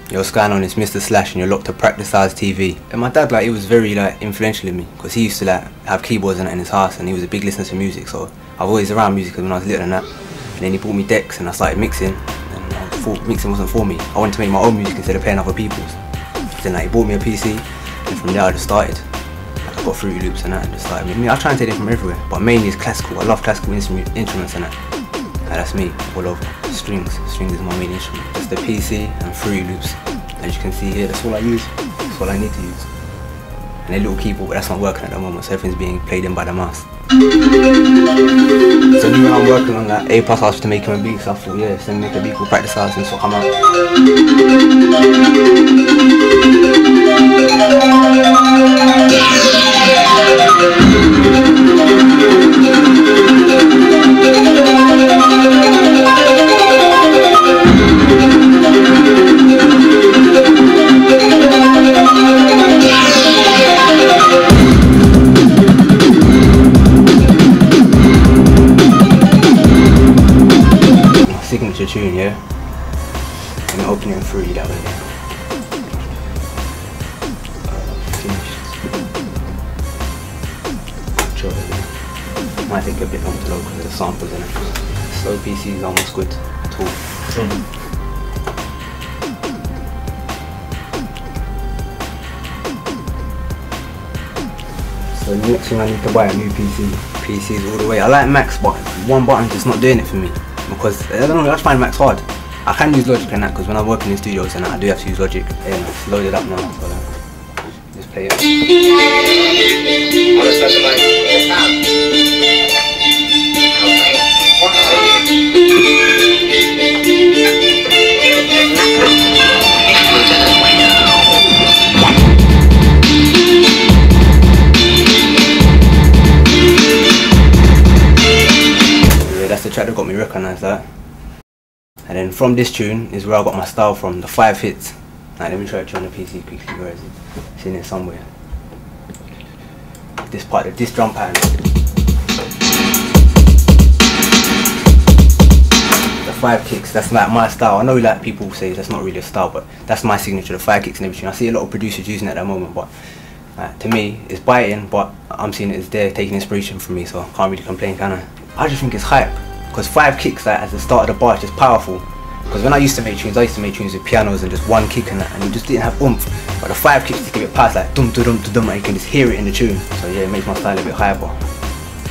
Yo, what's going on? It's Mr.Slash and you're locked to PHTV. And my dad, like, he was very like influential in me because he used to like have keyboards in his house and he was a big listener to music. So I've always around music when I was little and that. And then he bought me decks and I started mixing. And I thought mixing wasn't for me. I wanted to make my own music instead of playing other people's. Then like, he bought me a PC and from there I just started. Like, I got Fruity Loops and that and just started. I mean, I try and take it from everywhere, but mainly it's classical. I love classical instruments and that. And that's me all over. Strings is my main instrument. Just the PC and Fruity Loops. As you can see here, that's all I use. That's all I need to use. And a little keyboard, but that's not working at the moment, so everything's being played in by the mouse. So when I'm working on that, A+ asked to make him a beat, so I thought, yeah, so make a beat called Practice House and so come out. Signature tune, yeah? And open it in 3 that way. Finished. Might take a bit longer to load because of the samples in it. Slow PC is almost good at all. So the next thing I need to buy a new PC. PCs all the way. I like Macs, but one button's just not doing it for me. Because I don't know, I just find Macs hard. I can use Logic and that because when I'm working in studios and that, I do have to use Logic. Yeah, it's loaded up now, so just play it. That's the track that got me recognised, that. And then from this tune is where I got my style from, the 5 hits. Like, let me try it on the PC quickly, where is it? It's in there somewhere. This part of this drum pattern. The 5 kicks, that's like my style. I know like people say that's not really a style, but that's my signature, the 5 kicks in every tune. I see a lot of producers using it at that moment, but to me, it's biting, but I'm seeing it as they're taking inspiration from me, so I can't really complain, can I just think it's hype, because 5 kicks like, at the start of the bar is just powerful. Because when I used to make tunes with pianos and just 1 kick and that, and you just didn't have oomph. But the 5 kicks just give it past like dum dum dum dum, and you can just hear it in the tune. So yeah, it makes my style a bit hyper.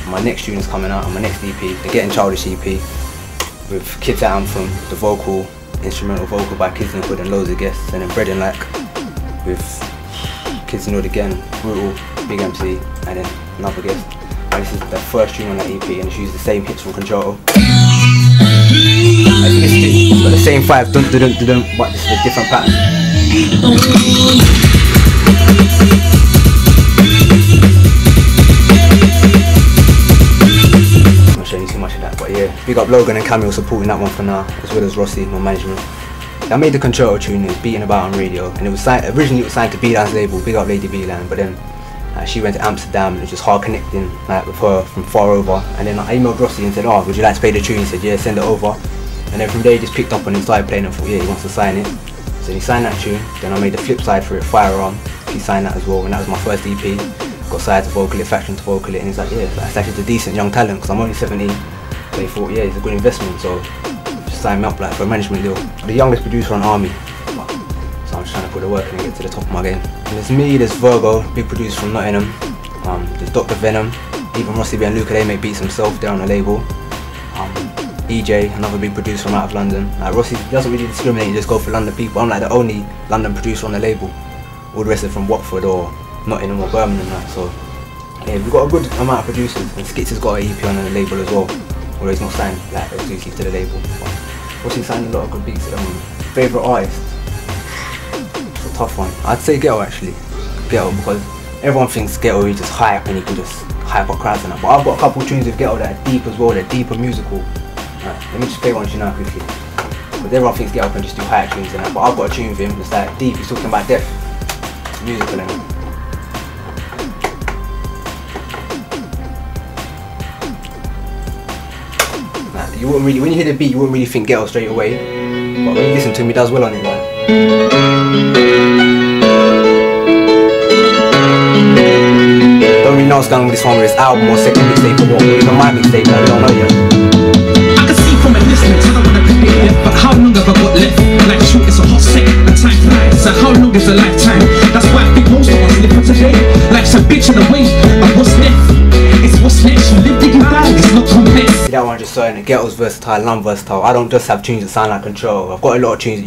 My next tune is coming out on my next EP, the Getting Childish EP, with Kids Anthem, the vocal, instrumental vocal by Kids in the Hood and loads of guests, and then Bread and Like with Kids in the Hood again, Brutal, Big MC, and then another guest. And this is the first tune on that EP and it's used the same hits from Concerto. It's got the same 5 dun dun dun dun, but this is a different pattern. I'm not showing you too much of that, but yeah. Big up Logan and Camille supporting that one for now, as well as Rossi, my management. I made the Concerto tune, it was beaten about on radio, and it was originally it was signed to B-Land's label, big up Lady B-Land, but then she went to Amsterdam and it was just hard connecting like, with her from far over. And then I emailed Rossi and said, oh, would you like to play the tune? He said, yeah, send it over. And then from there he just picked up and he started playing and thought, yeah, he wants to sign it. So he signed that tune. Then I made the flip side for it, Firearm. He signed that as well, and that was my first EP. Got Side to vocal it, Faction to vocal it, and he's like, yeah, that's actually a decent young talent because I'm only 17. So he thought, yeah, it's a good investment, so just sign me up like, for a management deal. The youngest producer on Army. So I'm just trying to put the work in and get to the top of my game. And there's me, there's Virgo, big producer from Nottingham. There's Dr. Venom, even Rossi and Luca, they make beats themselves, they're on the label. EJ, another big producer from out of London. Like Rossi doesn't really discriminate, you just go for London people. I'm like the only London producer on the label. All the rest are from Watford or Nottingham or Birmingham. Like, so yeah, we've got a good amount of producers, and Skits has got an EP on the label as well. Although he's not signed like exclusive to the label. But Rossi signed a lot of good beats at the moment. Favourite artist? It's a tough one. I'd say Ghetto actually. Ghetto, because everyone thinks Ghetto is just hype and you can just hype up crowds and that. But I've got a couple of tunes with Ghetto that are deep as well, they're deeper musical. Right, let me just play one tune now quickly. Because everyone thinks Ghetto can just do hype tunes and that, but I've got a tune with him that's like deep, he's talking about depth. It's musical and you wouldn't really, when you hear the beat, you wouldn't really think Ghetto straight away. But when you listen to him, he does well on it, like. know what's going on with this one, whether it's album or second mixtape or what, or even my mixtape that we don't know yet. I can see from a distance, I don't wanna be here, but how long have I got left? Like shoot, it's a hot set, and time flies, so how long is a lifetime? That's why I think most of us live for today. Life's a bitch in a way, and what's next? It's what's next, you live, you die, it's not complex. That one just saying the ghetto's versatile and I'm versatile. I don't just have tunes that sound like Control. I've got a lot of tunes